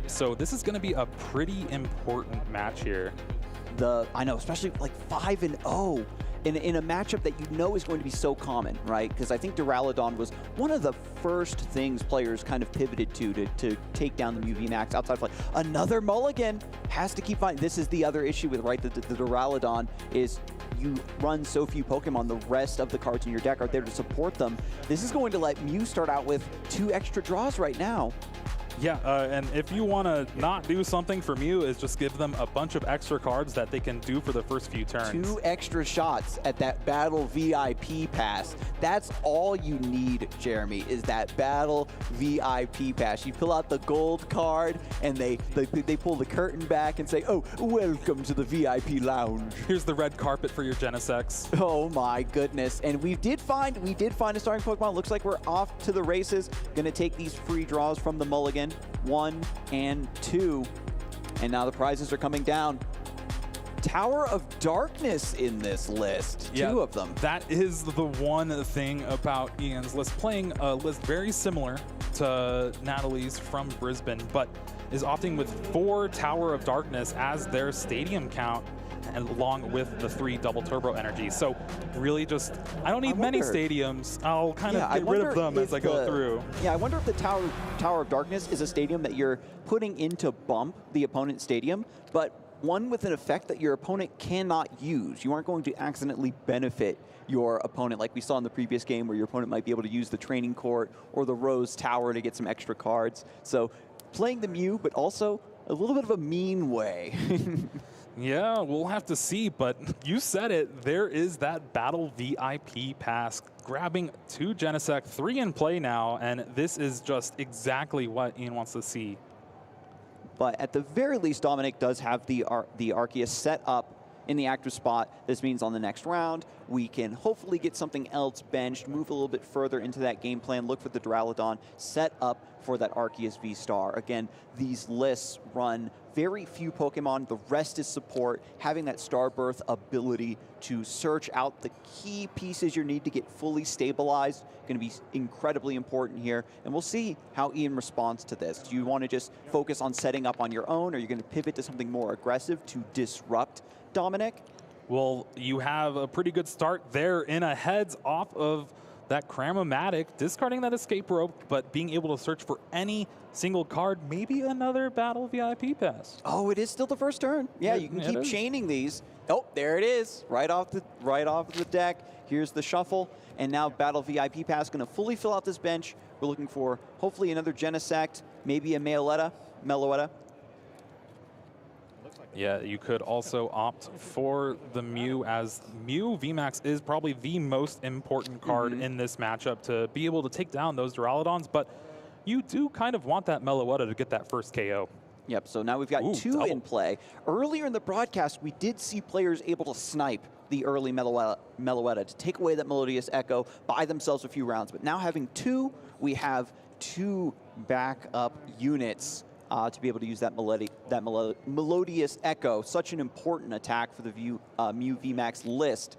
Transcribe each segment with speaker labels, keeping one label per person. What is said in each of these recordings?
Speaker 1: So this is going to be a pretty important match here.
Speaker 2: I know, especially like 5-0 in a matchup that you know is going to be so common, right? Because I think Duraludon was one of the first things players kind of pivoted to take down the UV Max outside of like another mulligan. Has to keep finding. This is the other issue with the Duraludon is you run so few Pokemon, the rest of the cards in your deck are there to support them. This is going to let Mew start out with 2 extra draws right now.
Speaker 1: Yeah, and if you want to not do something for Mew, is just give them a bunch of extra cards that they can do for the first few turns.
Speaker 2: 2 extra shots at that Battle VIP pass. That's all you need, Jeremy, is that Battle VIP pass. You pull out the gold card, and they pull the curtain back and say, oh, welcome to the VIP lounge.
Speaker 1: Here's the red carpet for your Genesects.
Speaker 2: Oh my goodness. And we did find a starting Pokemon. Looks like we're off to the races. Gonna take these free draws from the mulligan. 1 and 2. And now the prizes are coming down. Tower of Darkness in this list.
Speaker 1: Yeah,
Speaker 2: 2 of them.
Speaker 1: That is the one thing about Ian's list. Playing a list very similar to Natalie's from Brisbane, but is opting with 4 Tower of Darkness as their stadium count, and along with the 3 double turbo energy. So really just, I don't need many stadiums. I'll kind of get rid of them as I go through.
Speaker 2: Yeah, I wonder if the Tower of Darkness is a stadium that you're putting in to bump the opponent's stadium, but one with an effect that your opponent cannot use. You aren't going to accidentally benefit your opponent like we saw in the previous game where your opponent might be able to use the training court or the Rose Tower to get some extra cards. So playing the Mew, but also a little bit of a mean way.
Speaker 1: Yeah, we'll have to see, but you said it. There is that Battle VIP pass, grabbing 2 Genesect, 3 in play now, and this is just exactly what Ian wants to see.
Speaker 2: But at the very least, Dominic does have the Arceus set up in the active spot. This means on the next round, we can hopefully get something else benched, move a little bit further into that game plan, look for the Duraludon, set up for that Arceus V-Star. Again, these lists run very few Pokemon. The rest is support. Having that Starbirth ability to search out the key pieces you need to get fully stabilized going to be incredibly important here. And we'll see how Ian responds to this. Do you want to just focus on setting up on your own, or are you going to pivot to something more aggressive to disrupt Dominic?
Speaker 1: Well, you have a pretty good start there in a heads off of that Cramomatic, discarding that escape rope, but being able to search for any single card, maybe another Battle VIP pass.
Speaker 2: Oh, it is still the first turn. Yeah, you can keep chaining these. Oh, there it is, right off the deck. Here's the shuffle, and now Battle VIP pass going to fully fill out this bench. We're looking for hopefully another Genesect, maybe a Meloetta.
Speaker 1: Yeah, you could also opt for the Mew, as Mew VMAX is probably the most important card in this matchup to be able to take down those Duraludons, but you do kind of want that Meloetta to get that first KO.
Speaker 2: Yep, so now we've got 2 in play. Earlier in the broadcast, we did see players able to snipe the early Meloetta to take away that Melodious Echo, buy themselves a few rounds. But now having 2, we have 2 backup units to be able to use that Melodious Echo. Such an important attack for the Mew VMAX list.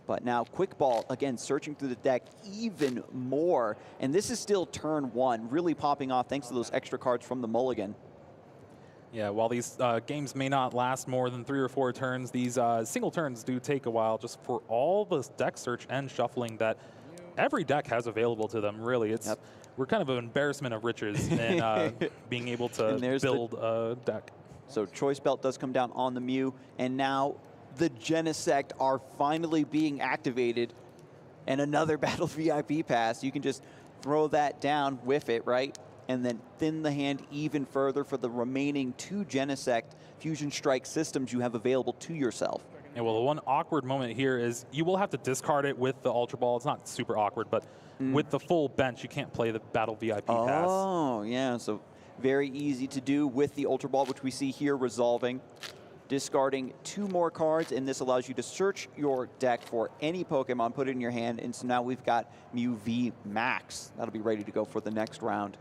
Speaker 2: But now Quick Ball, again, searching through the deck even more. And this is still turn 1, really popping off thanks to those extra cards from the mulligan.
Speaker 1: Yeah, while these games may not last more than 3 or 4 turns, these single turns do take a while just for all the deck search and shuffling that every deck has available to them, really. It's We're kind of an embarrassment of riches in being able to build a deck.
Speaker 2: So Choice Belt does come down on the Mew, and now the Genesect are finally being activated, and another Battle VIP pass. You can just throw that down, whiff it, right? And then thin the hand even further for the remaining 2 Genesect Fusion Strike systems you have available to yourself.
Speaker 1: Yeah, well, the one awkward moment here is you will have to discard it with the Ultra Ball. It's not super awkward, but with the full bench, you can't play the Battle VIP pass.
Speaker 2: Oh, yeah, so very easy to do with the Ultra Ball, which we see here resolving. Discarding 2 more cards, and this allows you to search your deck for any Pokemon, put it in your hand, and so now we've got Mew V Max. That'll be ready to go for the next round.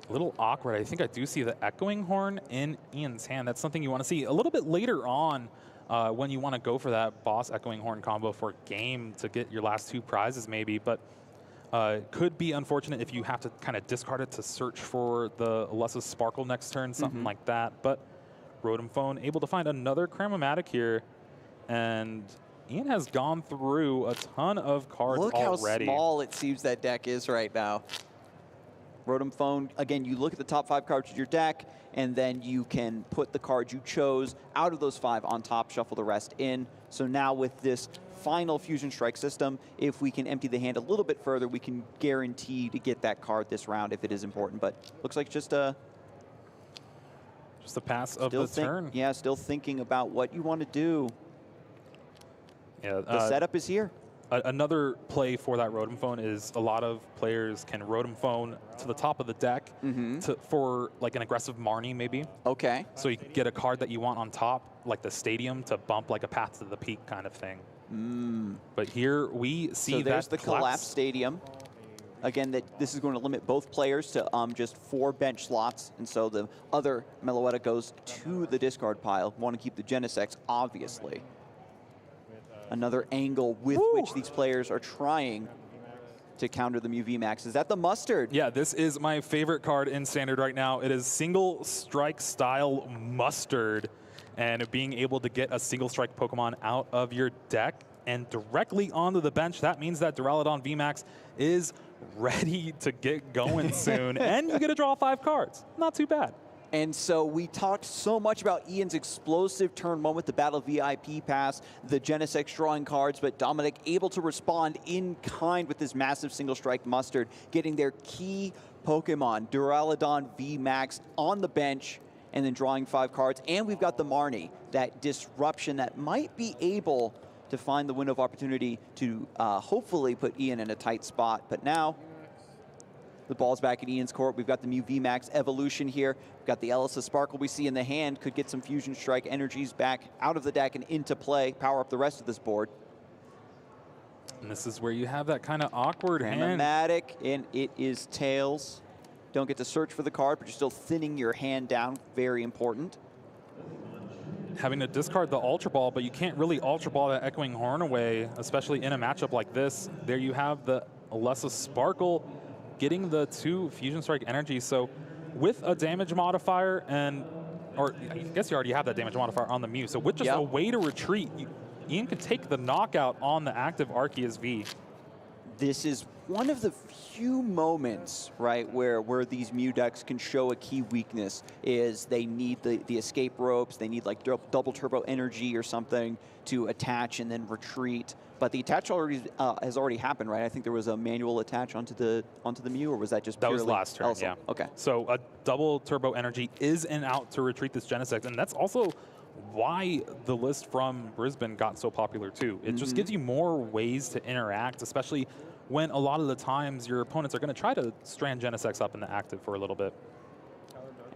Speaker 1: A little awkward. I think I do see the Echoing Horn in Ian's hand. That's something you want to see a little bit later on when you want to go for that Boss Echoing Horn combo for game to get your last 2 prizes maybe. But Could be unfortunate if you have to kind of discard it to search for the Alessa's Sparkle next turn, something like that. But Rotom Phone able to find another Cramomatic here. And Iain has gone through a ton of cards already.
Speaker 2: Look how small it seems that deck is right now. Rotom Phone, again, you look at the top 5 cards of your deck, and then you can put the cards you chose out of those 5 on top, shuffle the rest in. So now with this final Fusion Strike system, if we can empty the hand a little bit further, we can guarantee to get that card this round if it is important. But looks like just a
Speaker 1: pass of the turn.
Speaker 2: Yeah, still thinking about what you want to do.
Speaker 1: Yeah,
Speaker 2: the setup is here.
Speaker 1: Another play for that Rotom Phone is a lot of players can Rotom Phone to the top of the deck for like an aggressive Marnie maybe.
Speaker 2: Okay.
Speaker 1: So you can get a card that you want on top, like the Stadium, to bump like a Path to the Peak kind of thing. But here we see
Speaker 2: so
Speaker 1: that
Speaker 2: there's the collapsed Stadium. Again, this is going to limit both players to just 4 bench slots, and so the other Meloetta goes to the discard pile. Want to keep the Genesect, obviously. Another angle with which these players are trying to counter the Mew VMAX. Is that the Mustard?
Speaker 1: Yeah, this is my favorite card in Standard right now. It is single strike style Mustard, and being able to get a single strike Pokemon out of your deck and directly onto the bench, that means that Duraludon VMAX is ready to get going soon, and you get to draw 5 cards. Not too bad.
Speaker 2: And so we talked so much about Iain's explosive turn 1 with the Battle VIP pass, the Genesect drawing cards, but Dominic able to respond in kind with this massive single strike Mustard, getting their key Pokemon, Duraludon VMAX, on the bench, and then drawing 5 cards. And we've got the Marnie, that disruption that might be able to find the window of opportunity to hopefully put Iain in a tight spot. But now the ball's back in Iain's court. We've got the Mew VMAX evolution here. We've got the Elisa Sparkle we see in the hand. Could get some Fusion Strike energies back out of the deck and into play. Power up the rest of this board.
Speaker 1: And this is where you have that kind of awkward hand.
Speaker 2: Dramatic, and it is Tails. Don't get to search for the card, but you're still thinning your hand down. Very important.
Speaker 1: Having to discard the Ultra Ball, but you can't really Ultra Ball that Echoing Horn away, especially in a matchup like this. There you have the Alessa Sparkle getting the 2 Fusion Strike energies. So with a damage modifier or I guess you already have that damage modifier on the Mew. So with just a way to retreat, Iain can take the knockout on the active Arceus V.
Speaker 2: This is one of the few moments, right, where these Mew decks can show a key weakness is they need the escape ropes, they need like double turbo energy or something to attach and then retreat. But the attach has already happened, right? I think there was a manual attach onto the Mew, or was that just purely
Speaker 1: That was last turn, yeah.
Speaker 2: Okay.
Speaker 1: So a double turbo energy is in out to retreat this Genesect, and that's also why the list from Brisbane got so popular too. It just gives you more ways to interact, especially when a lot of the times your opponents are going to try to strand Genesects up in the active for a little bit.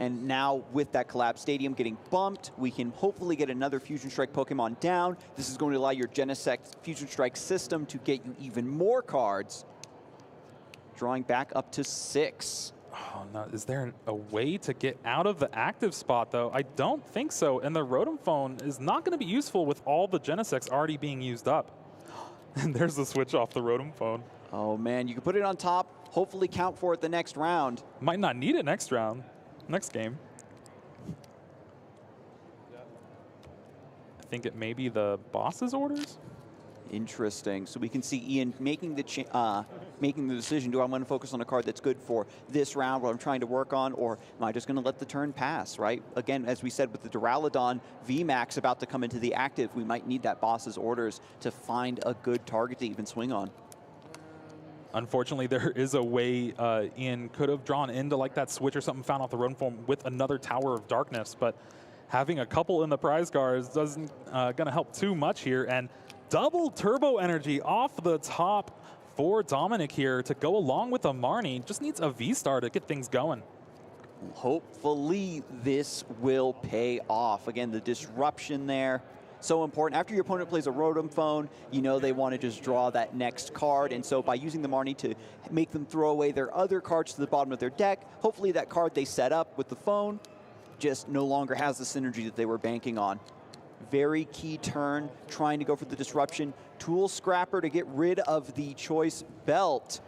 Speaker 2: And now with that collapsed Stadium getting bumped, we can hopefully get another Fusion Strike Pokemon down. This is going to allow your Genesect Fusion Strike system to get you even more cards, drawing back up to 6.
Speaker 1: Oh, no. Is there a way to get out of the active spot, though? I don't think so. And the Rotom Phone is not going to be useful with all the Genesects already being used up. And there's the switch off the Rotom Phone.
Speaker 2: Oh, man. You can put it on top, hopefully count for it the next round.
Speaker 1: Might not need it next round. Next game. I think it may be the boss's orders.
Speaker 2: Interesting. So we can see Iain making the decision. Do I want to focus on a card that's good for this round, what I'm trying to work on, or am I just going to let the turn pass, right? Again, as we said, with the Duraludon VMAX about to come into the active, we might need that boss's orders to find a good target to even swing on.
Speaker 1: Unfortunately, there is a way Iain could have drawn into like that switch or something found off the Rotom Phone with another Tower of Darkness, but having a couple in the prize cards doesn't gonna help too much here. And double turbo energy off the top for Dominic here to go along with a Marnie. Just needs a V-Star to get things going.
Speaker 2: Hopefully this will pay off. Again, the disruption there, so important. After your opponent plays a Rotom Phone, you know they want to just draw that next card. And so by using the Marnie to make them throw away their other cards to the bottom of their deck, hopefully that card they set up with the phone just no longer has the synergy that they were banking on. Very key turn, trying to go for the disruption. Tool Scrapper to get rid of the Choice Belt.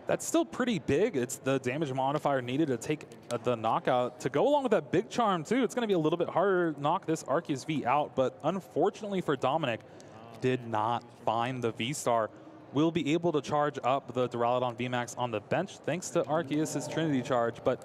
Speaker 1: That's still pretty big. It's the damage modifier needed to take the knockout. To go along with that big charm, too, it's going to be a little bit harder to knock this Arceus V out. But unfortunately for Dominic, did not find the V-Star. Will be able to charge up the Duraludon VMAX on the bench thanks to Arceus' Trinity Charge. But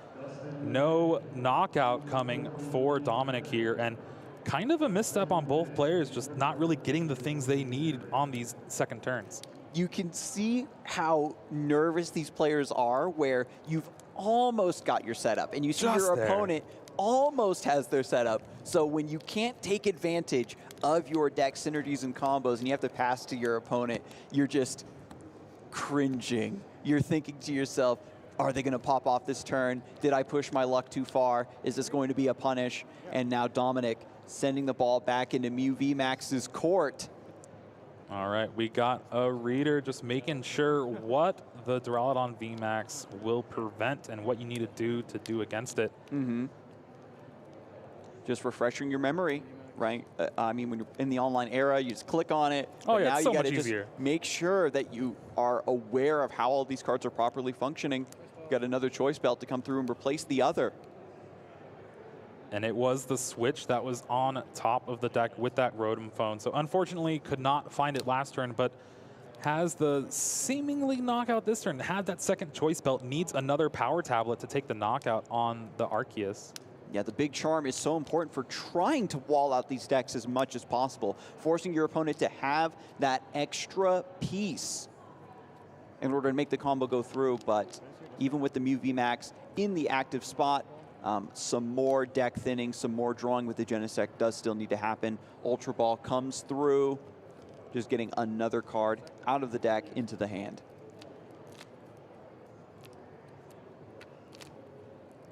Speaker 1: no knockout coming for Dominic here. And kind of a misstep on both players, just not really getting the things they need on these second turns.
Speaker 2: You can see how nervous these players are, where you've almost got your setup, and you see your opponent almost has their setup. So when you can't take advantage of your deck synergies and combos, and you have to pass to your opponent, you're just cringing. You're thinking to yourself, are they going to pop off this turn? Did I push my luck too far? Is this going to be a punish? And now Dominic sending the ball back into Mew VMAX's court.
Speaker 1: All right, we got a reader just making sure what the Duraludon VMAX will prevent and what you need to do against it.
Speaker 2: Just refreshing your memory, right? I mean, when you're in the online era, you just click on it.
Speaker 1: Oh yeah,
Speaker 2: now
Speaker 1: it's so
Speaker 2: you got
Speaker 1: much
Speaker 2: to just
Speaker 1: easier.
Speaker 2: make sure that you are aware of how all these cards are properly functioning. You got another choice belt to come through and replace the other.
Speaker 1: And it was the switch that was on top of the deck with that Rotom phone. So unfortunately could not find it last turn, but has the seemingly knockout this turn. Had that second choice belt, needs another power tablet to take the knockout on the Arceus.
Speaker 2: Yeah, the big charm is so important for trying to wall out these decks as much as possible, forcing your opponent to have that extra piece in order to make the combo go through. But even with the Mew VMAX in the active spot, some more deck thinning, some more drawing with the Genesect does still need to happen. Ultra Ball comes through, just getting another card out of the deck into the hand.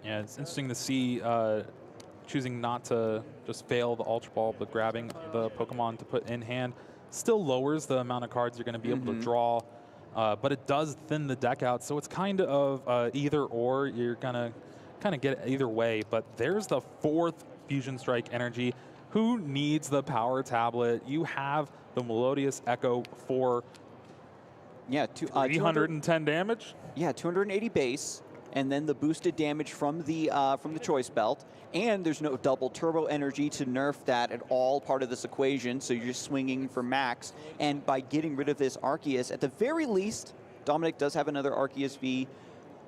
Speaker 1: Yeah, it's interesting to see choosing not to just fail the Ultra Ball, but grabbing the Pokemon to put in hand. Still lowers the amount of cards you're going to be able to draw, but it does thin the deck out. So it's kind of either or. You're going to kind of get it either way. But there's the fourth Fusion Strike energy. Who needs the power tablet? You have the Melodious Echo for 310 damage.
Speaker 2: Yeah, 280 base, and then the boosted damage from the choice belt. And there's no double turbo energy to nerf that at all part of this equation. So you're just swinging for max. And by getting rid of this Arceus, at the very least, Dominic does have another Arceus V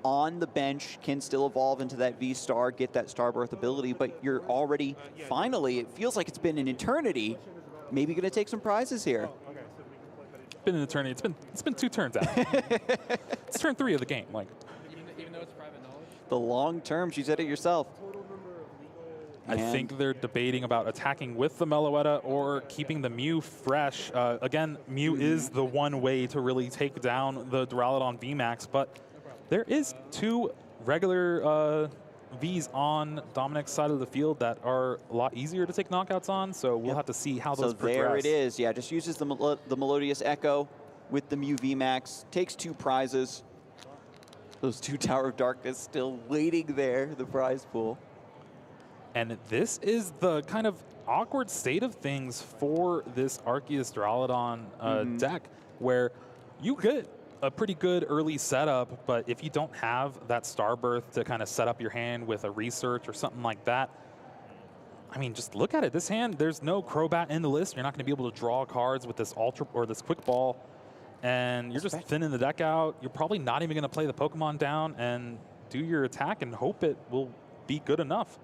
Speaker 2: on the bench, can still evolve into that V-Star, get that Starbirth ability, but you're already, finally, it feels like it's been an eternity, maybe going to take some prizes here.
Speaker 1: It's been an eternity. It's been 2 turns out. It's turn 3 of the game. Like,
Speaker 3: even though it's private knowledge?
Speaker 2: The long term, you said it yourself.
Speaker 1: I think they're debating about attacking with the Meloetta or keeping the Mew fresh. Again, Mew is the one way to really take down the Duraludon VMAX, but there is 2 regular Vs on Dominic's side of the field that are a lot easier to take knockouts on, so we'll have to see how those progress.
Speaker 2: So there it is. Yeah, just uses the Melodious Echo with the Mew VMAX. Takes 2 prizes. Those 2 Tower of Darkness still waiting there, the prize pool.
Speaker 1: And this is the kind of awkward state of things for this Arceus Duraludon deck, where you get a pretty good early setup, but if you don't have that Starbirth to kind of set up your hand with a research or something like that, I mean, just look at it. This hand, there's no Crobat in the list. You're not going to be able to draw cards with this Ultra or this Quick Ball, and you're just thinning the deck out. You're probably not even going to play the Pokemon down and do your attack and hope it will be good enough.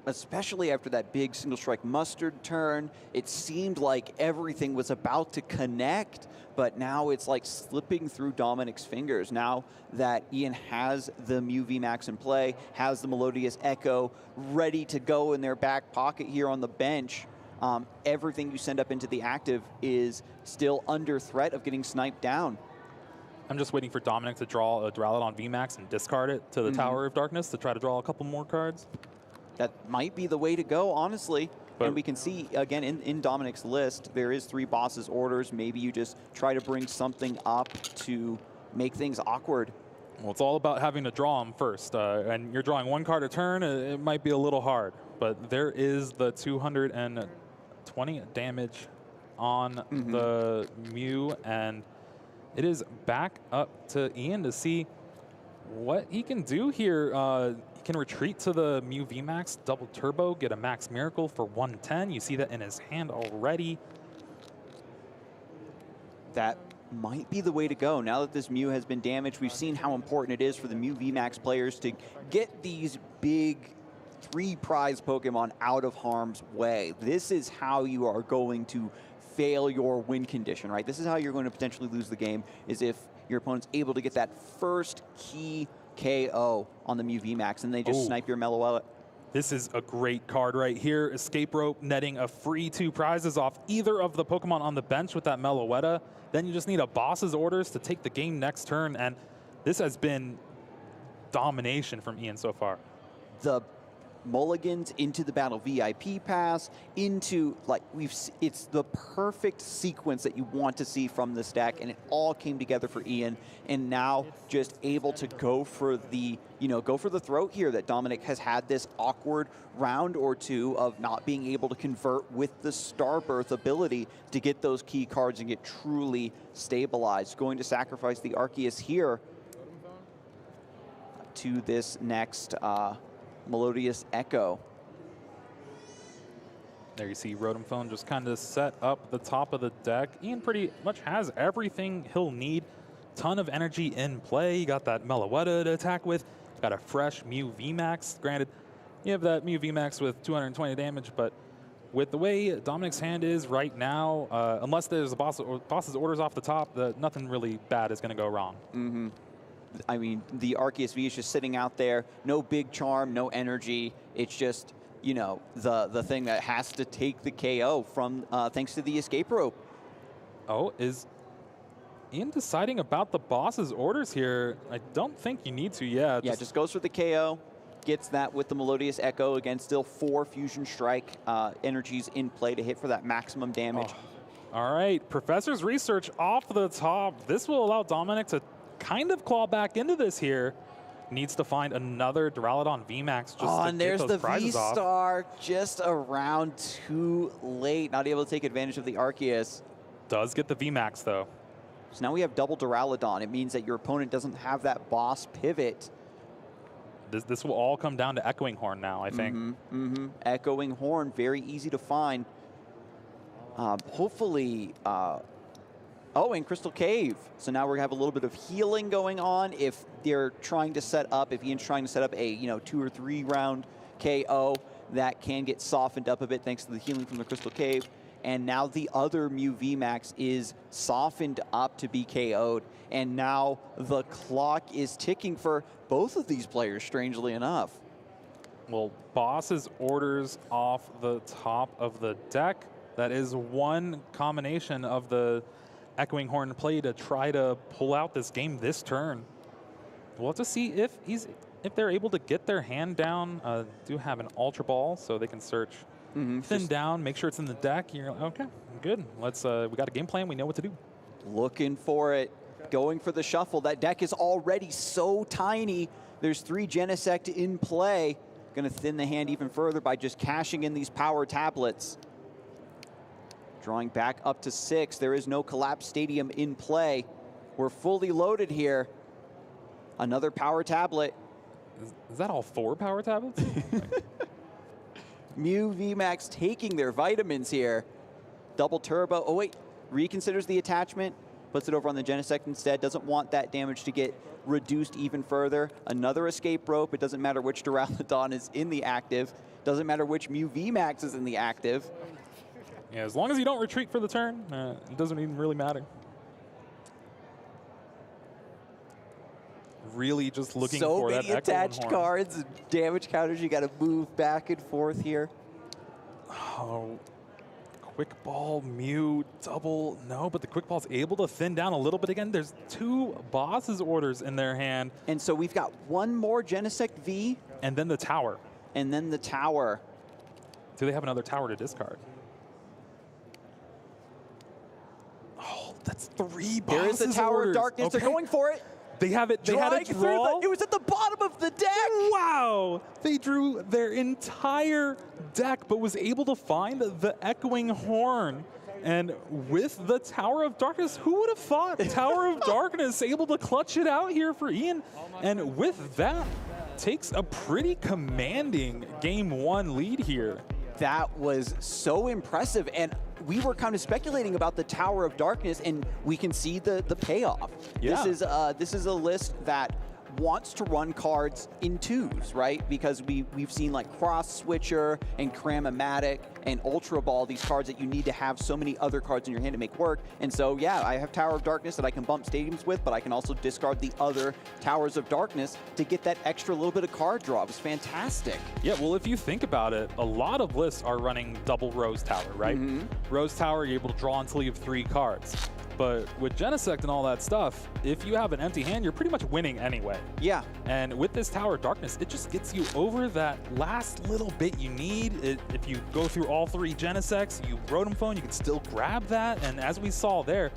Speaker 2: Especially after that big single strike mustard turn, it seemed like everything was about to connect, but now it's like slipping through Dominic's fingers. Now that Iain has the Mew VMAX in play, has the Melodious Echo ready to go in their back pocket here on the bench, everything you send up into the active is still under threat of getting sniped down.
Speaker 1: I'm just waiting for Dominic to draw a Duraludon VMAX and discard it to the Tower of Darkness to try to draw a couple more cards.
Speaker 2: That might be the way to go, honestly. But and we can see, again, in Dominic's list, there is 3 bosses orders. Maybe you just try to bring something up to make things awkward.
Speaker 1: Well, it's all about having to draw them first. And you're drawing 1 card a turn, it might be a little hard. But there is the 220 damage on the Mew. And it is back up to Iain to see what he can do here. He can retreat to the Mew VMAX, double turbo, get a Max Miracle for 110. You see that in his hand already.
Speaker 2: That might be the way to go. Now that this Mew has been damaged, we've seen how important it is for the Mew VMAX players to get these big 3 prize Pokemon out of harm's way. This is how you are going to fail your win condition, right? This is how you're going to potentially lose the game, is if your opponent's able to get that first key KO on the Mew VMAX and they just snipe your Meloetta.
Speaker 1: This is a great card right here. Escape Rope netting a free 2 prizes off either of the Pokemon on the bench with that Meloetta. Then you just need a boss's orders to take the game next turn, and this has been domination from Iain so far.
Speaker 2: The mulligans into the battle VIP pass, into, like, it's the perfect sequence that you want to see from this deck, and it all came together for Iain, and now just able to go for the, go for the throat here that Dominic has had this awkward round or two of not being able to convert with the Starbirth ability to get those key cards and get truly stabilized. Going to sacrifice the Arceus here to this next Melodious Echo.
Speaker 1: There you see Rotom Phone just kind of set up the top of the deck. Iain pretty much has everything he'll need. Ton of energy in play. You got that Meloetta to attack with. Got a fresh Mew VMAX. Granted, you have that Mew VMAX with 220 damage, but with the way Dominic's hand is right now, unless there's a boss's orders off the top, nothing really bad is going to go wrong.
Speaker 2: Mm-hmm. I mean, the Arceus V is just sitting out there. No big charm, no energy. It's just, the thing that has to take the KO from thanks to the escape rope.
Speaker 1: Oh, is Iain deciding about the boss's orders here? I don't think you need to, yeah.
Speaker 2: Yeah, just goes for the KO. Gets that with the Melodious Echo. Again, still 4 Fusion Strike energies in play to hit for that maximum damage.
Speaker 1: Oh. All right, Professor's Research off the top. This will allow Dominic to kind of claw back into this here. Needs to find another Duraludon VMAX just to
Speaker 2: and
Speaker 1: get
Speaker 2: there's
Speaker 1: those
Speaker 2: the
Speaker 1: prizes off.
Speaker 2: V-Star just around too late. Not able to take advantage of the Arceus.
Speaker 1: Does get the VMAX though.
Speaker 2: So now we have double Duraludon. It means that your opponent doesn't have that boss pivot.
Speaker 1: This will all come down to Echoing Horn now, I think.
Speaker 2: Echoing Horn, very easy to find. Hopefully, and Crystal Cave. So now we're gonna have a little bit of healing going on. If they're trying to set up, if Ian's trying to set up a 2 or 3 round KO, that can get softened up a bit thanks to the healing from the Crystal Cave. And now the other Mew VMAX is softened up to be KO'd. And now the clock is ticking for both of these players, strangely enough.
Speaker 1: Well, boss's orders off the top of the deck. That is one combination of the Echoing Horn play to try to pull out this game this turn. We'll have to see if they're able to get their hand down. Do have an Ultra Ball, so they can search thin down, make sure it's in the deck. You're like, okay, good. Let's. We got a game plan. We know what to do.
Speaker 2: Looking for it, going for the shuffle. That deck is already so tiny. There's 3 Genesect in play. Going to thin the hand even further by just cashing in these power tablets. Drawing back up to 6. There is no Collapse Stadium in play. We're fully loaded here. Another power tablet.
Speaker 1: Is that all 4 power tablets?
Speaker 2: Mew VMAX taking their vitamins here. Double turbo. Oh, wait. Reconsiders the attachment. Puts it over on the Genesect instead. Doesn't want that damage to get reduced even further. Another escape rope. It doesn't matter which Duraludon is in the active. Doesn't matter which Mew VMAX is in the active.
Speaker 1: Yeah, as long as you don't retreat for the turn, it doesn't even really matter. Really just looking for that
Speaker 2: So many attached cards and damage counters. You got to move back and forth here.
Speaker 1: Oh, Quick Ball, Mew, double, no, but the Quick Ball's able to thin down a little bit again. There's 2 boss's orders in their hand.
Speaker 2: And so we've got 1 more Genesect V.
Speaker 1: And then the tower.
Speaker 2: And then the tower.
Speaker 1: Do they have another tower to discard? Oh, that's 3 boss's
Speaker 2: There is the Tower
Speaker 1: orders.
Speaker 2: of Darkness.
Speaker 1: Okay.
Speaker 2: They're going for it.
Speaker 1: They have it. They had it draw.
Speaker 2: It was at the bottom of the deck.
Speaker 1: Wow! They drew their entire deck, but was able to find the Echoing Horn. And with the Tower of Darkness, who would have thought Tower of Darkness able to clutch it out here for Iain? And with that, takes a pretty commanding Game 1 lead here.
Speaker 2: That was so impressive, and we were kind of speculating about the Tower of Darkness, and we can see the payoff.
Speaker 1: Yeah.
Speaker 2: This is a list that wants to run cards in twos, right? Because we've seen like Cross Switcher and Cram-O-Matic and Ultra Ball, these cards that you need to have so many other cards in your hand to make work. And so, yeah, I have Tower of Darkness that I can bump stadiums with, but I can also discard the other Towers of Darkness to get that extra little bit of card draw. It was fantastic.
Speaker 1: Yeah, well, if you think about it, a lot of lists are running double Rose Tower, right? Rose Tower, you're able to draw until you have 3 cards. But with Genesect and all that stuff, if you have an empty hand, you're pretty much winning anyway.
Speaker 2: Yeah.
Speaker 1: And with this Tower of Darkness, it just gets you over that last little bit you need. If you go through all 3 Genesects, you Rotom Phone, you can still grab that. And as we saw there,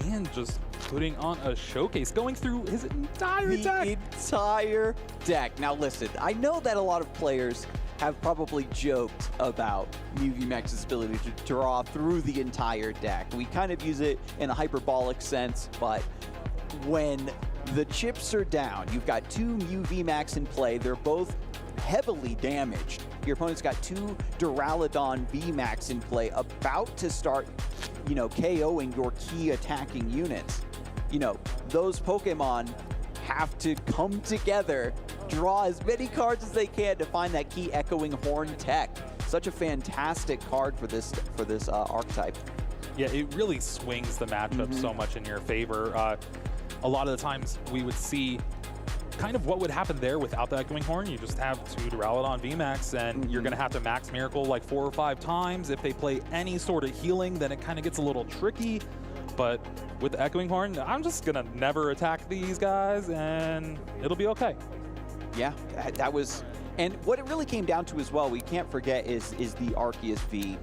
Speaker 1: Iain just putting on a showcase, going through his entire deck.
Speaker 2: The entire deck. Now listen, I know that a lot of players have probably joked about VMAX's ability to draw through the entire deck. We kind of use it in a hyperbolic sense, but when the chips are down, you've got 2 VMAX in play, they're both heavily damaged. Your opponent's got 2 Duraludon VMAX in play, about to start, KOing your key attacking units. Those Pokemon have to come together, draw as many cards as they can to find that key Echoing Horn tech. Such a fantastic card for this archetype.
Speaker 1: Yeah, it really swings the matchup so much in your favor. A lot of the times we would see kind of what would happen there without the Echoing Horn. You just have 2 Duraludon VMAX, and you're going to have to max Miracle like 4 or 5 times. If they play any sort of healing, then it kind of gets a little tricky. But with the Echoing Horn, I'm just going to never attack these guys, and it'll be okay.
Speaker 2: Yeah, that was... And what it really came down to as well, we can't forget, is the Arceus V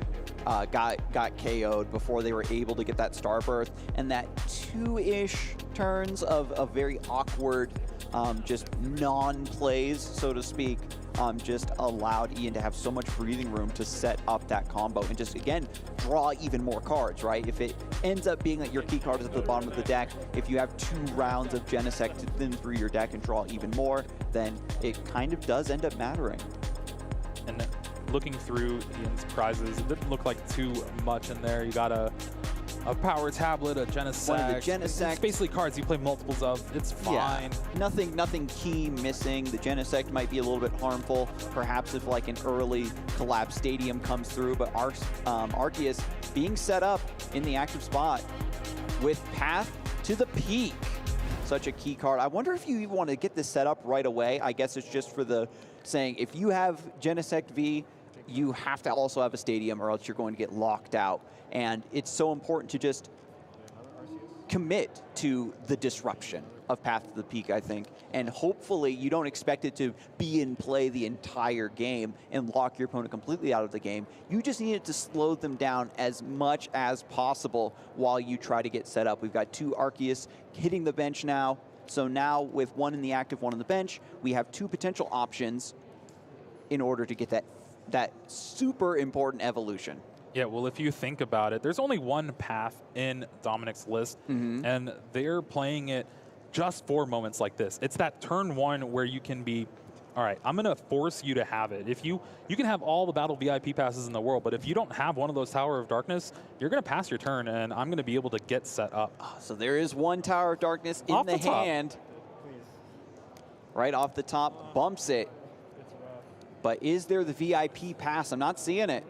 Speaker 2: got KO'd before they were able to get that Starbirth, and that 2-ish turns of very awkward, just non-plays, so to speak, just allowed Iain to have so much breathing room to set up that combo and just, again, draw even more cards, right? If it ends up being that your key card is at the bottom of the deck, if you have 2 rounds of Genesect to thin through your deck and draw even more, then it kind of does end up mattering.
Speaker 1: And looking through Iain's prizes, it didn't look like too much in there. You got a Power Tablet, a Genesect.
Speaker 2: One of the Genesect.
Speaker 1: It's basically cards you play multiples of. It's fine.
Speaker 2: Yeah. Nothing key missing. The Genesect might be a little bit harmful, perhaps if like an early Collapse Stadium comes through, but Arceus being set up in the active spot with Path to the Peak. Such a key card. I wonder if you even want to get this set up right away. I guess it's just for the saying, if you have Genesect V, you have to also have a Stadium or else you're going to get locked out. And it's so important to just commit to the disruption of Path to the Peak, I think. And hopefully you don't expect it to be in play the entire game and lock your opponent completely out of the game. You just need it to slow them down as much as possible while you try to get set up. We've got 2 Arceus hitting the bench now. So now with 1 in the active, 1 on the bench, we have 2 potential options in order to get that super important evolution.
Speaker 1: Yeah, well, if you think about it, there's only 1 path in Dominic's list, and they're playing it just for moments like this. It's that turn 1 where you can be, all right, I'm going to force you to have it. If you can have all the Battle VIP passes in the world, but if you don't have one of those Tower of Darkness, you're going to pass your turn, and I'm going to be able to get set up.
Speaker 2: Oh, so there is 1 Tower of Darkness in the hand. Right off the top, bumps it. But is there the VIP pass? I'm not seeing it.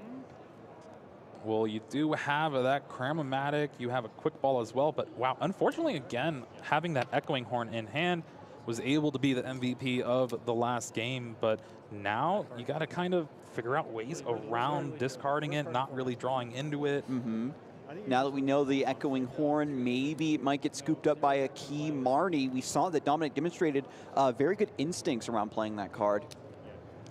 Speaker 1: Well, you do have that Cram-O-Matic, you have a Quick Ball as well, but wow, unfortunately, again, having that Echoing Horn in hand was able to be the MVP of the last game, but now you got to kind of figure out ways around discarding it, not really drawing into it.
Speaker 2: Now that we know the Echoing Horn, maybe it might get scooped up by a key Marnie. We saw that Dominic demonstrated very good instincts around playing that card.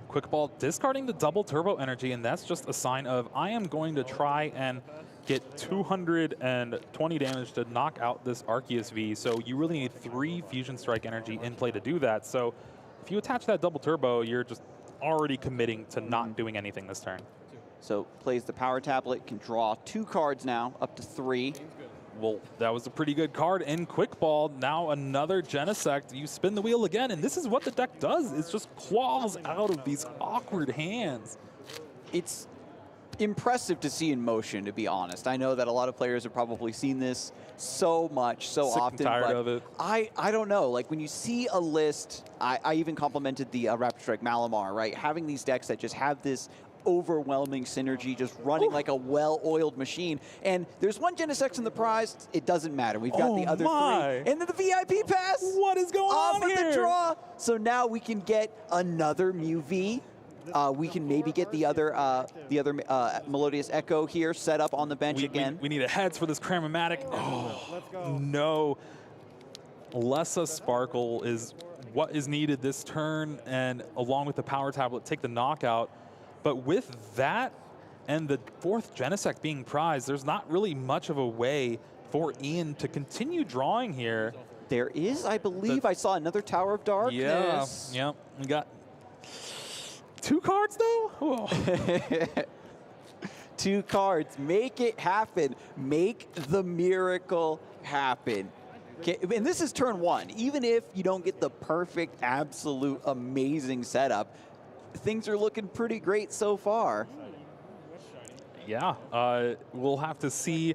Speaker 1: Quick Ball discarding the double turbo energy, and that's just a sign of I am going to try and get 220 damage to knock out this Arceus V. So you really need 3 Fusion Strike energy in play to do that. So if you attach that double turbo, you're just already committing to not doing anything this turn.
Speaker 2: So plays the power tablet, can draw 2 cards now, up to 3.
Speaker 1: Well, that was a pretty good card in Quick Ball. Now another Genesect. You spin the wheel again, and this is what the deck does. It just claws out of these awkward hands.
Speaker 2: It's impressive to see in motion, to be honest. I know that a lot of players have probably seen this so much, so
Speaker 1: Sick
Speaker 2: often.
Speaker 1: and tired
Speaker 2: but
Speaker 1: of it.
Speaker 2: I don't know. Like when you see a list, I even complimented the Rapid Strike Malamar, right? Having these decks that just have this overwhelming synergy, just running like a well-oiled machine. And there's one Genesect in the prize. It doesn't matter. We've got the other 3. And then the VIP pass.
Speaker 1: What is going on
Speaker 2: off
Speaker 1: here?
Speaker 2: of the draw. So now we can get another Mew V. We can maybe get the other Melodious Echo here set up on the bench again.
Speaker 1: We need a heads for this Cramomatic. Oh, no. Lessa Sparkle is what is needed this turn, and along with the power tablet, take the knockout. But with that and the 4th Genesect being prized, there's not really much of a way for Iain to continue drawing here.
Speaker 2: There is, I believe, I saw another Tower of Darkness.
Speaker 1: Yeah, we got 2 cards though? Oh.
Speaker 2: 2 cards. Make it happen. Make the miracle happen. Okay, and this is turn 1. Even if you don't get the perfect, absolute, amazing setup, things are looking pretty great so far.
Speaker 1: Yeah, we'll have to see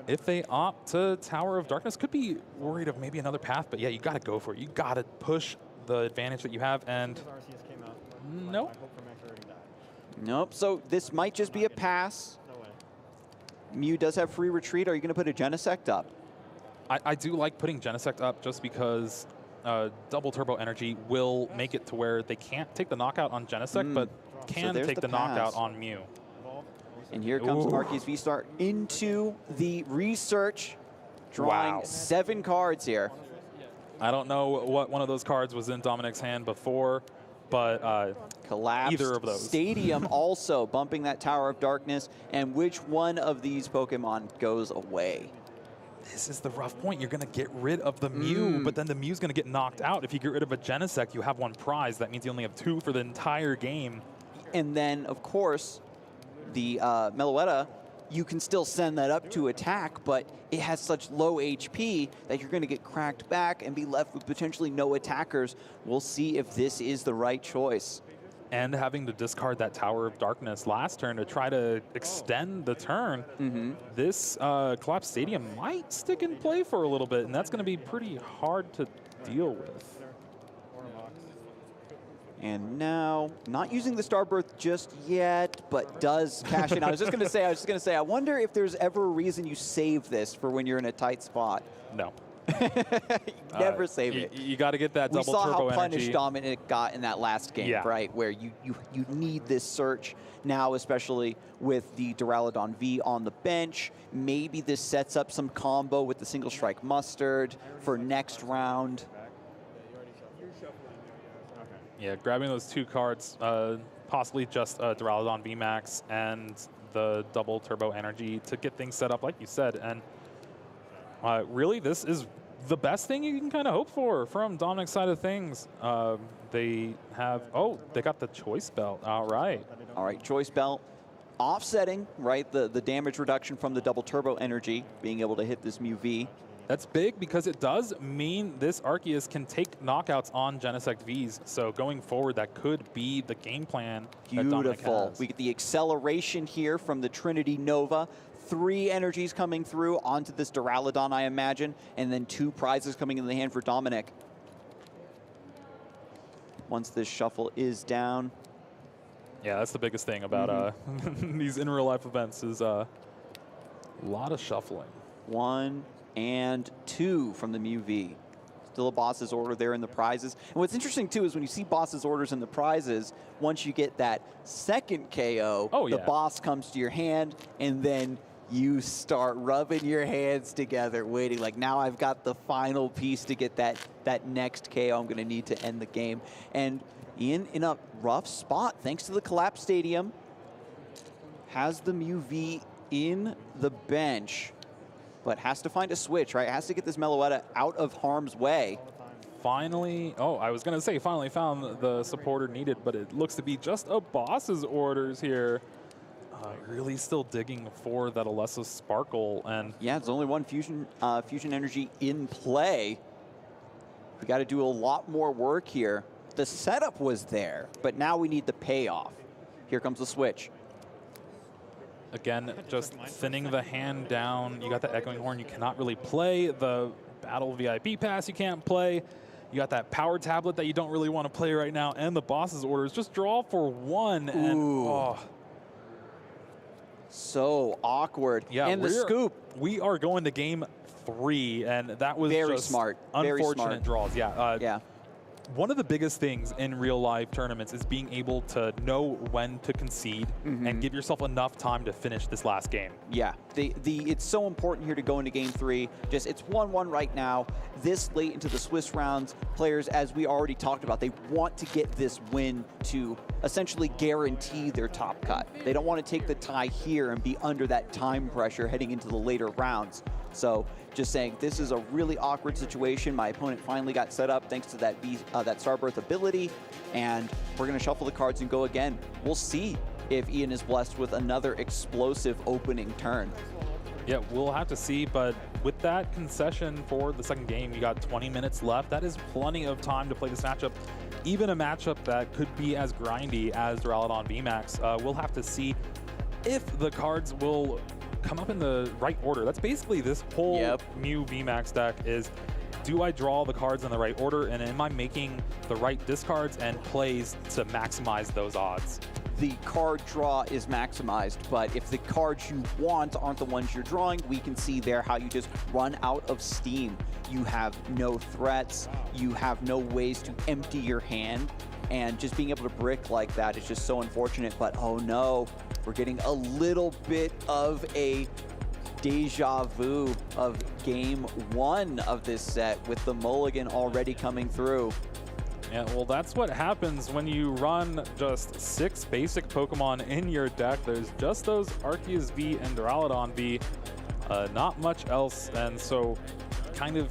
Speaker 1: if they opt to Tower of Darkness. Could be worried of maybe another path, but yeah, you got to go for it. You got to push the advantage that you have, and nope.
Speaker 2: Nope, so this might just be a pass. Mew does have free retreat. Are you going to put a Genesect up?
Speaker 1: I do like putting Genesect up just because double turbo energy will make it to where they can't take the knockout on Genesect, but can take the knockout on Mew.
Speaker 2: And here comes Arceus V-Star into the research, drawing 7 cards here.
Speaker 1: I don't know what one of those cards was in Dominic's hand before, but
Speaker 2: Collapsed
Speaker 1: either of those.
Speaker 2: Stadium also bumping that Tower of Darkness, and which one of these Pokemon goes away?
Speaker 1: This is the rough point. You're going to get rid of the Mew, but then the Mew's going to get knocked out. If you get rid of a Genesect, you have 1 prize. That means you only have 2 for the entire game.
Speaker 2: And then, of course, the Meloetta, you can still send that up to attack, but it has such low HP that you're going to get cracked back and be left with potentially no attackers. We'll see if this is the right choice.
Speaker 1: And having to discard that Tower of Darkness last turn to try to extend the turn, this Collapsed Stadium might stick in play for a little bit, and that's going to be pretty hard to deal with.
Speaker 2: And now, not using the Starbirth just yet, but does cash in. I was just going to say, I wonder if there's ever a reason you save this for when you're in a tight spot.
Speaker 1: No.
Speaker 2: Never save it.
Speaker 1: You got to get that double turbo energy.
Speaker 2: We saw how punished Dominic got in that last game, right? Where you need this search now, especially with the Duraludon V on the bench. Maybe this sets up some combo with the Single Strike Mustard for next round.
Speaker 1: Yeah, grabbing those 2 cards, possibly just Duraludon VMAX and the double turbo energy to get things set up, like you said. And really, this is the best thing you can kind of hope for from Dominic's side of things. They have, they got the Choice Belt. All right,
Speaker 2: Choice Belt. Offsetting, right, the damage reduction from the double turbo energy, being able to hit this Mew V.
Speaker 1: That's big because it does mean this Arceus can take knockouts on Genesect Vs. So going forward, that could be the game plan that Dominic has.
Speaker 2: We get the acceleration here from the Trinity Nova. 3 energies coming through onto this Duraludon, I imagine, and then 2 prizes coming in the hand for Dominic. Once this shuffle is down.
Speaker 1: Yeah, that's the biggest thing about these in real life events is a lot of shuffling.
Speaker 2: 1 and 2 from the Mew V. Still a boss's order there in the prizes. And what's interesting, too, is when you see boss's orders in the prizes, once you get that second KO, the boss comes to your hand, and then you start rubbing your hands together, waiting. Like, now I've got the final piece to get that next KO I'm going to need to end the game. And Iain in a rough spot, thanks to the Collapsed Stadium, has the Mew V in the bench, but has to find a switch, right? Has to get this Meloetta out of harm's way.
Speaker 1: Finally, I was going to say finally found the supporter needed, but it looks to be just a boss's orders here. Really still digging for that Alessa Sparkle. And
Speaker 2: yeah, there's only one fusion energy in play. We got to do a lot more work here. The setup was there, but now we need the payoff. Here comes the switch.
Speaker 1: Again, just thinning the hand down. You got the Echoing Horn you cannot really play. The Battle VIP Pass you can't play. You got that Power Tablet that you don't really want to play right now. And the boss's orders. Just draw for one. And, oh.
Speaker 2: So awkward.
Speaker 1: Yeah,
Speaker 2: and the scoop.
Speaker 1: We are going to game 3, and that was
Speaker 2: very
Speaker 1: just
Speaker 2: smart.
Speaker 1: Unfortunate draws. Yeah.
Speaker 2: Yeah.
Speaker 1: One of the biggest things in real life tournaments is being able to know when to concede and give yourself enough time to finish this last game.
Speaker 2: Yeah, it's so important here to go into game 3. Just it's 1-1 right now. This late into the Swiss rounds, players, as we already talked about, they want to get this win to essentially guarantee their top cut. They don't want to take the tie here and be under that time pressure heading into the later rounds. So just saying, this is a really awkward situation. My opponent finally got set up thanks to that Starbirth ability, and we're going to shuffle the cards and go again. We'll see if Iain is blessed with another explosive opening turn.
Speaker 1: Yeah, we'll have to see, but with that concession for the second game, you got 20 minutes left. That is plenty of time to play this matchup. Even a matchup that could be as grindy as Duraludon VMAX. We'll have to see if the cards will come up in the right order. That's basically this whole Mew VMAX deck is, do I draw the cards in the right order, and am I making the right discards and plays to maximize those odds?
Speaker 2: The card draw is maximized, but if the cards you want aren't the ones you're drawing, we can see there how you just run out of steam. You have no threats, you have no ways to empty your hand, and just being able to brick like that is just so unfortunate. But oh no, we're getting a little bit of a deja vu of game 1 of this set with the mulligan already coming through.
Speaker 1: Yeah, well, that's what happens when you run just 6 basic Pokemon in your deck. There's just those Arceus V and Duraludon V, not much else, and so kind of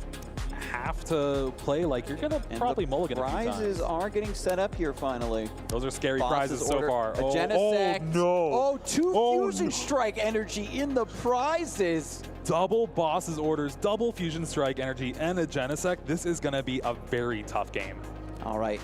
Speaker 1: have to play like you're gonna probably mulligan a few times.
Speaker 2: Prizes are getting set up here finally.
Speaker 1: Those are scary prizes so far.
Speaker 2: A Genesect.
Speaker 1: Oh no!
Speaker 2: Oh, 2 Fusion Strike energy in the prizes.
Speaker 1: Double Boss's orders, double Fusion Strike energy, and a Genesect. This is gonna be a very tough game.
Speaker 2: All right,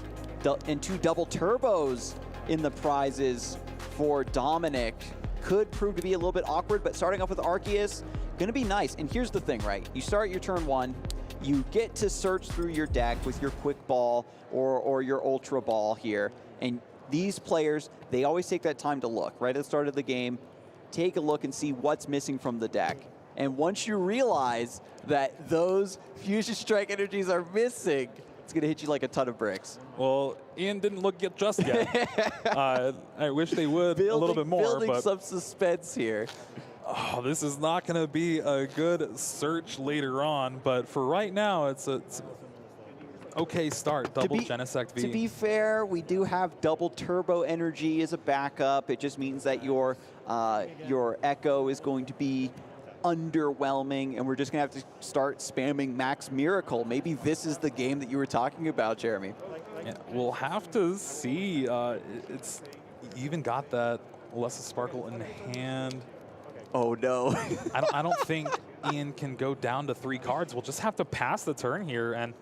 Speaker 2: and 2 double turbos in the prizes for Dominic. Could prove to be a little bit awkward, but starting off with Arceus, gonna be nice. And here's the thing, right? You start your turn 1, you get to search through your deck with your Quick Ball or your Ultra Ball here. And these players, they always take that time to look, right at the start of the game, take a look and see what's missing from the deck. And once you realize that those Fusion Strike energies are missing, it's going to hit you like a ton of bricks.
Speaker 1: Well, Iain didn't look just yet. I wish they would a little bit more.
Speaker 2: Building
Speaker 1: but
Speaker 2: some suspense here.
Speaker 1: Oh, this is not going to be a good search later on, but for right now, it's okay start. Double Genesect V.
Speaker 2: To be fair, we do have double turbo energy as a backup. It just means that your Echo is going to be underwhelming, and we're just gonna have to start spamming Max Miracle. Maybe this is the game that you were talking about, Jeremy.
Speaker 1: Yeah, we'll have to see. It's even got that Alessa Sparkle in hand.
Speaker 2: Oh no.
Speaker 1: I don't think Iain can go down to 3 cards. We'll just have to pass the turn here, and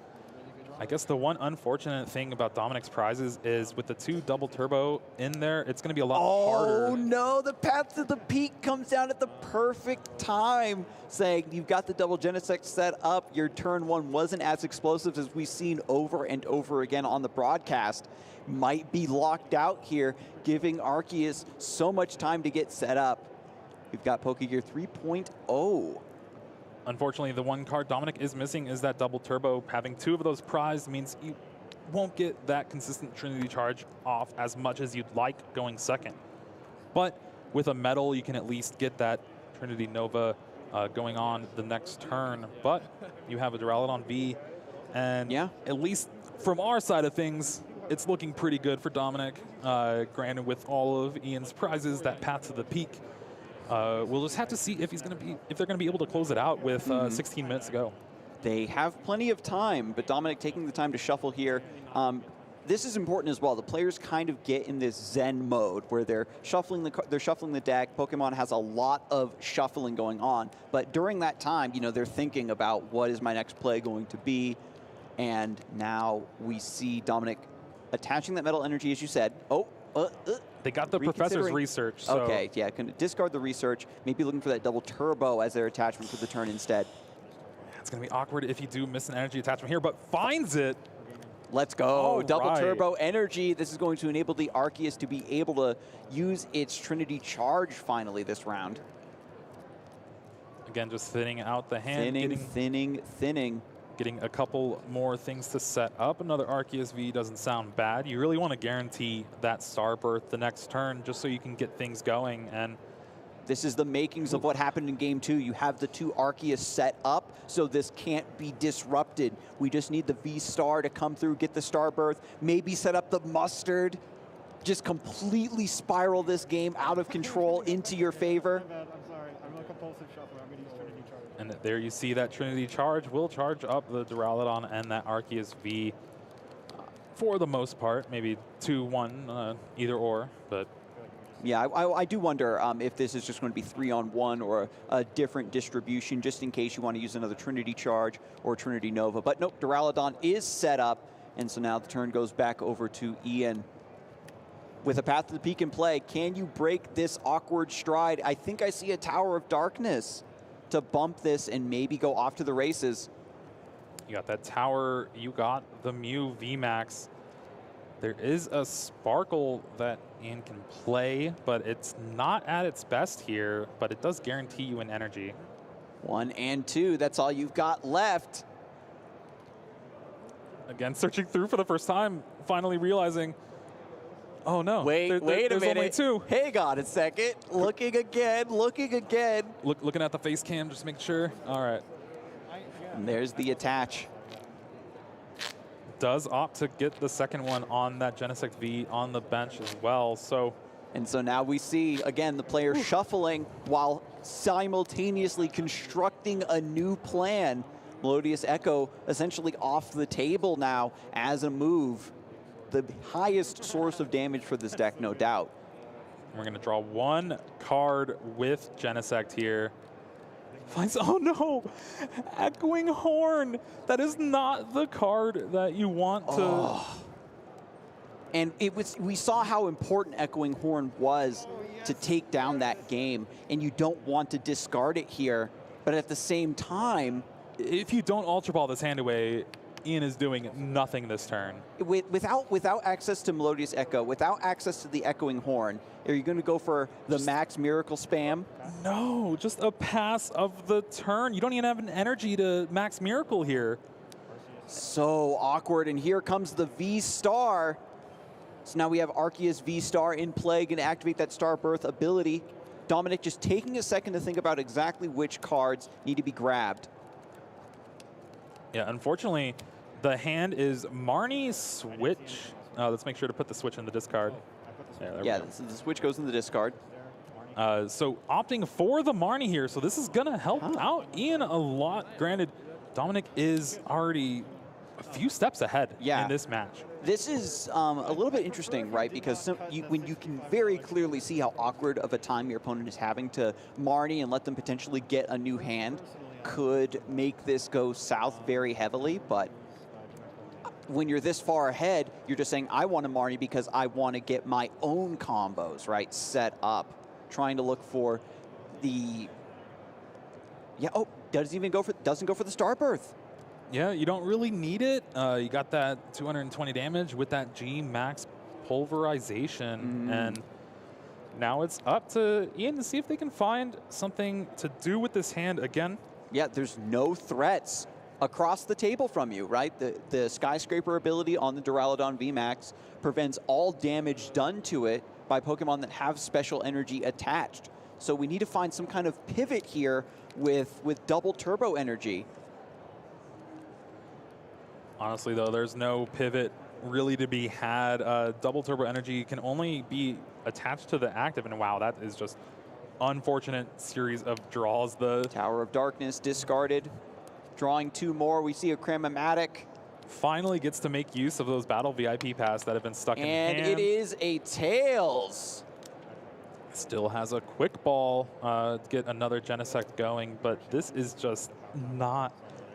Speaker 1: I guess the one unfortunate thing about Dominic's prizes is with the 2 double turbo in there, it's going to be a lot harder.
Speaker 2: Oh no, the path to the peak comes down at the perfect time, saying you've got the double Genesect set up. Your turn 1 wasn't as explosive as we've seen over and over again on the broadcast. Might be locked out here, giving Arceus so much time to get set up. We've got Pokegear 3.0.
Speaker 1: Unfortunately, the one card Dominic is missing is that double turbo. Having 2 of those prized means you won't get that consistent Trinity charge off as much as you'd like going second. But with a metal, you can at least get that Trinity Nova going on the next turn. But you have a Duraludon V, and at least from our side of things, it's looking pretty good for Dominic. Granted, with all of Iain's prizes, that path to the peak. We'll just have to see if they're going to be able to close it out with 16 minutes to go.
Speaker 2: They have plenty of time, but Dominic taking the time to shuffle here. this is important as well. The players kind of get in this zen mode where they're shuffling the deck. Pokemon has a lot of shuffling going on, but during that time, you know, they're thinking about what is my next play going to be. And now we see Dominic attaching that metal energy, as you said.
Speaker 1: They got the professor's research. So.
Speaker 2: Okay, yeah, can discard the research. Maybe looking for that double turbo as their attachment for the turn instead.
Speaker 1: It's going to be awkward if you do miss an energy attachment here, but finds it.
Speaker 2: Let's go. Double turbo energy. This is going to enable the Arceus to be able to use its Trinity Charge finally this round.
Speaker 1: Again, just thinning out the hand.
Speaker 2: Thinning.
Speaker 1: Getting a couple more things to set up. Another Arceus V doesn't sound bad. You really want to guarantee that Star Birth the next turn just so you can get things going. And
Speaker 2: this is the makings of what happened in Game 2. You have the 2 Arceus set up, so this can't be disrupted. We just need the V-Star to come through, get the Star Birth, maybe set up the Mustard, just completely spiral this game out of control into your favor.
Speaker 4: I'm sorry, I'm a compulsive shuffler. I'm going to use Trinity Charge.
Speaker 1: And there you see that Trinity Charge will charge up the Duraludon and that Arceus V for the most part. Maybe 2-1, either or, but...
Speaker 2: Yeah, I do wonder if this is just going to be 3-on-1 or a different distribution, just in case you want to use another Trinity Charge or Trinity Nova. But nope, Duraludon is set up, and so now the turn goes back over to Iain. With a Path to the Peak in play, can you break this awkward stride? I think I see a Tower of Darkness to bump this and maybe go off to the races.
Speaker 1: You got that tower, you got the Mew VMAX. There is a Sparkle that Iain can play, but it's not at its best here, but it does guarantee you an energy.
Speaker 2: 1 and 2, that's all you've got left.
Speaker 1: Again, searching through for the first time, finally realizing, oh no,
Speaker 2: wait a minute.
Speaker 1: There's only 2.
Speaker 2: Hang on a second, looking again.
Speaker 1: Looking at the face cam, just make sure. All right.
Speaker 2: And there's the attach.
Speaker 1: Does opt to get the second one on that Genesect V on the bench as well.
Speaker 2: And so now we see, again, the player shuffling while simultaneously constructing a new plan. Melodious Echo essentially off the table now as a move. The highest source of damage for this deck, no doubt.
Speaker 1: We're going to draw 1 card with Genesect here. Oh no, Echoing Horn. That is not the card that you want to.
Speaker 2: Oh. And we saw how important Echoing Horn was to take down that game, and you don't want to discard it here. But at the same time,
Speaker 1: if you don't Ultra Ball this hand away, Iain is doing nothing this turn.
Speaker 2: Without access to Melodious Echo, without access to the Echoing Horn, are you going to go for the Max Miracle spam?
Speaker 1: No, just a pass of the turn. You don't even have an energy to Max Miracle here.
Speaker 2: So awkward, and here comes the V-Star. So now we have Arceus V-Star in play, going to activate that Star Birth ability. Dominic just taking a second to think about exactly which cards need to be grabbed.
Speaker 1: Yeah, unfortunately, the hand is Marnie Switch. Let's make sure to put the switch in the discard.
Speaker 2: Yeah, the switch goes in the discard.
Speaker 1: So opting for the Marnie here. So this is going to help out Iain a lot. Granted, Dominic is already a few steps ahead in this match.
Speaker 2: This is a little bit interesting, right? Because when you can very clearly see how awkward of a time your opponent is having to Marnie and let them potentially get a new hand, could make this go south very heavily. But when you're this far ahead, you're just saying, I want to Marnie because I want to get my own combos, right, set up. Trying to look for the... Yeah, oh, doesn't go for the Star Birth.
Speaker 1: Yeah, you don't really need it. You got that 220 damage with that G max pulverization. And now it's up to Iain to see if they can find something to do with this hand again.
Speaker 2: Yeah, there's no threats across the table from you, right? The Skyscraper ability on the Duraludon VMAX prevents all damage done to it by Pokemon that have special energy attached. So we need to find some kind of pivot here with double turbo energy.
Speaker 1: Honestly, though, there's no pivot really to be had. Double turbo energy can only be attached to the active, and wow, that is just unfortunate series of draws. The
Speaker 2: Tower of Darkness discarded. Drawing 2 more, we see a Cramomatic.
Speaker 1: finally gets to make use of those battle VIP pass that have been stuck in hand.
Speaker 2: And it is a Tails.
Speaker 1: Still has a quick ball to get another Genesect going, but this is just not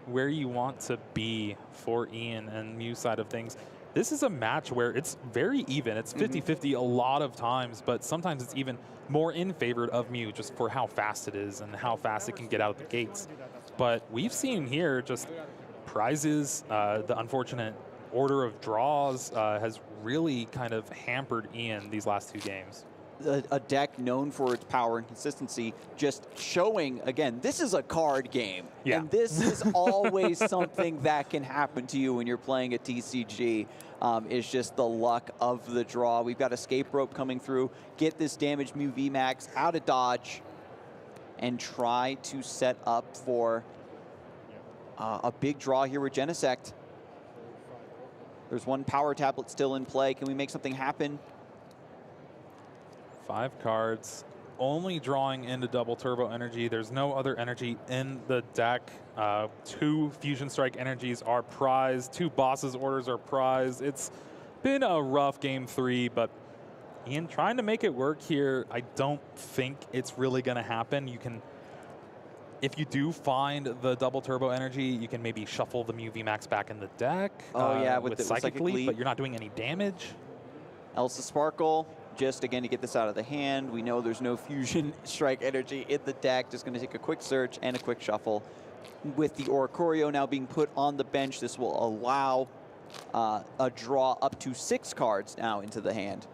Speaker 1: where you want to be for Iain and Mew side of things. This is a match where it's very even. It's 50-50 a lot of times, but sometimes it's even more in favor of Mew just for how fast it is and how fast it can get out of the gates. But we've seen here just prizes, the unfortunate order of draws has really kind of hampered Iain these last 2 games.
Speaker 2: A deck known for its power and consistency, just showing, again, this is a card game.
Speaker 1: Yeah.
Speaker 2: And this is always something that can happen to you when you're playing a TCG. It's just the luck of the draw. We've got Escape Rope coming through. Get this damaged Mew VMAX out of dodge and try to set up for a big draw here with Genesect. There's one power tablet still in play. Can we make something happen?
Speaker 1: 5 cards, only drawing into double turbo energy. There's no other energy in the deck. 2 Fusion Strike energies are prized. 2 bosses orders are prized. It's been a rough game 3, but Iain trying to make it work here. I don't think it's really going to happen. You can, if you do find the double turbo energy, you can maybe shuffle the Mew VMAX back in the deck.
Speaker 2: Oh yeah,
Speaker 1: with Psychic Leap, but you're not doing any damage.
Speaker 2: Elsa Sparkle. Just, again, to get this out of the hand. We know there's no Fusion Strike energy in the deck. Just going to take a quick search and a quick shuffle. With the Oricorio now being put on the bench, this will allow a draw up to 6 cards now into the hand.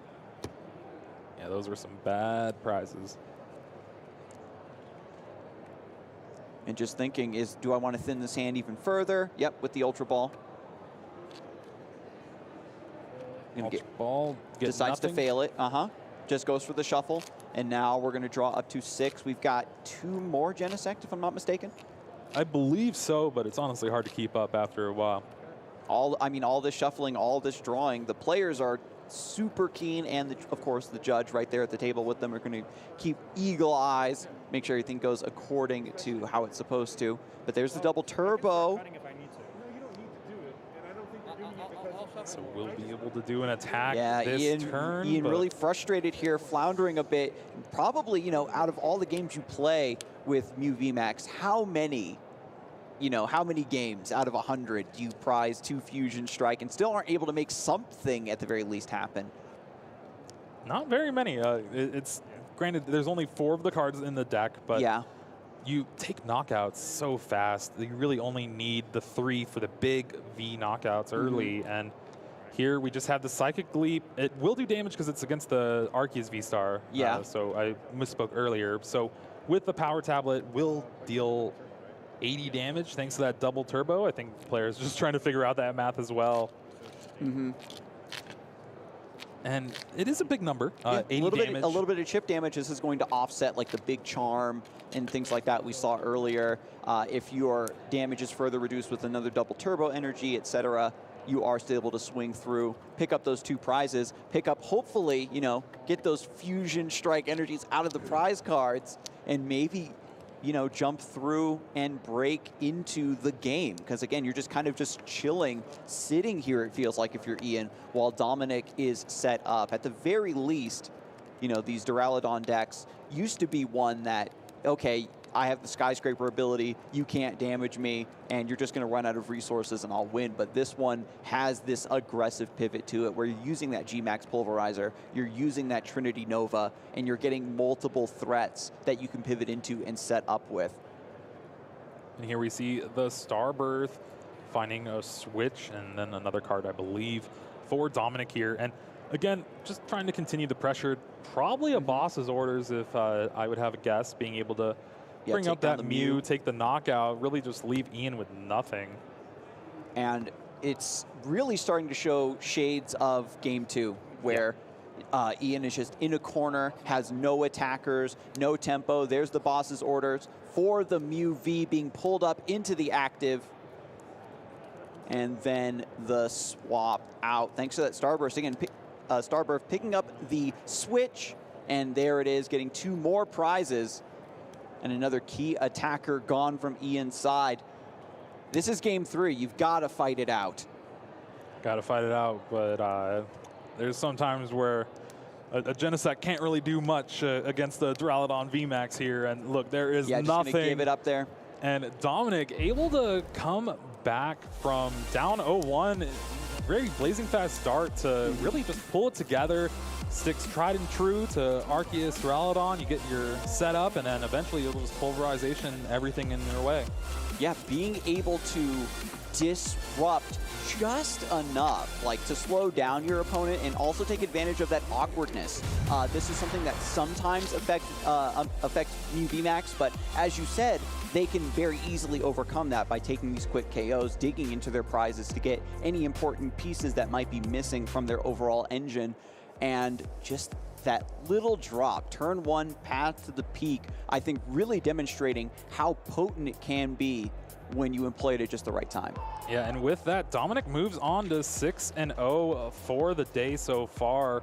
Speaker 1: Yeah, those were some bad prizes.
Speaker 2: And just thinking is, do I want to thin this hand even further? Yep, with the Ultra Ball.
Speaker 1: Ultra Ball
Speaker 2: decides
Speaker 1: nothing.
Speaker 2: to fail it. Just goes for the shuffle. And now we're going to draw up to 6. We've got 2 more Genesect, if I'm not mistaken.
Speaker 1: I believe so, but it's honestly hard to keep up after a while.
Speaker 2: All this shuffling, all this drawing, the players are super keen, and of course the judge right there at the table with them are going to keep eagle eyes, make sure everything goes according to how it's supposed to. But there's the double turbo.
Speaker 1: So we'll be able to do an attack
Speaker 2: this
Speaker 1: turn.
Speaker 2: Iain really frustrated here, floundering a bit. Probably, out of all the games you play with Mew VMAX, how many games out of 100 do you prize 2 Fusion Strike and still aren't able to make something at the very least happen?
Speaker 1: Not very many. It's granted, there's only 4 of the cards in the deck, but
Speaker 2: yeah.
Speaker 1: You take knockouts so fast that you really only need the 3 for the big V knockouts early. And here we just have the Psychic Leap. It will do damage because it's against the Arceus V-Star.
Speaker 2: Yeah.
Speaker 1: So I misspoke earlier. So with the Power Tablet, will deal 80 damage thanks to that double turbo. I think players are just trying to figure out that math as well. And it is a big number, 80 damage.
Speaker 2: A little bit of chip damage. This is going to offset like the big charm and things like that we saw earlier. If your damage is further reduced with another double turbo energy, etc., you are still able to swing through, pick up those 2 prizes, pick up, hopefully, get those Fusion Strike energies out of the prize cards, and maybe, jump through and break into the game. Because again, you're just kind of just chilling, sitting here, it feels like, if you're Iain, while Dominic is set up. At the very least, these Duraludon decks used to be one that, okay, I have the Skyscraper ability, you can't damage me, and you're just going to run out of resources and I'll win. But this one has this aggressive pivot to it where you're using that G-Max Pulverizer, you're using that Trinity Nova, and you're getting multiple threats that you can pivot into and set up with.
Speaker 1: And here we see the Starbirth finding a switch and then another card, I believe, for Dominic here. And again, just trying to continue the pressure. Probably a boss's orders if I would have a guess, being able to bring up that Mew, take the knockout, really just leave Iain with nothing.
Speaker 2: And it's really starting to show shades of Game 2, where Iain is just in a corner, has no attackers, no tempo. There's the boss's orders for the Mew V being pulled up into the active. And then the swap out. Thanks to that Starburst. Again, Starbirth picking up the switch, and there it is, getting 2 more prizes. And another key attacker gone from Iain's side. This is Game 3. You've got to fight it out.
Speaker 1: got to fight it out. But there's sometimes where a Genesect can't really do much against the Duraludon VMAX here. And look, there is
Speaker 2: Yeah, just
Speaker 1: nothing.
Speaker 2: gonna give it up there.
Speaker 1: And Dominic able to come back from down 0-1, very blazing fast start to really just pull it together. Sticks tried and true to Arceus, Duraludon. You get your setup, and then eventually you'll just pulverization everything in your way.
Speaker 2: Yeah, being able to disrupt just enough, like to slow down your opponent and also take advantage of that awkwardness. This is something that sometimes affects new VMAX, but as you said, they can very easily overcome that by taking these quick KOs, digging into their prizes to get any important pieces that might be missing from their overall engine. And just that little drop, turn 1 path to the peak, I think really demonstrating how potent it can be when you employ it at just the right time.
Speaker 1: Yeah, and with that, Dominic moves on to 6-0 for the day so far.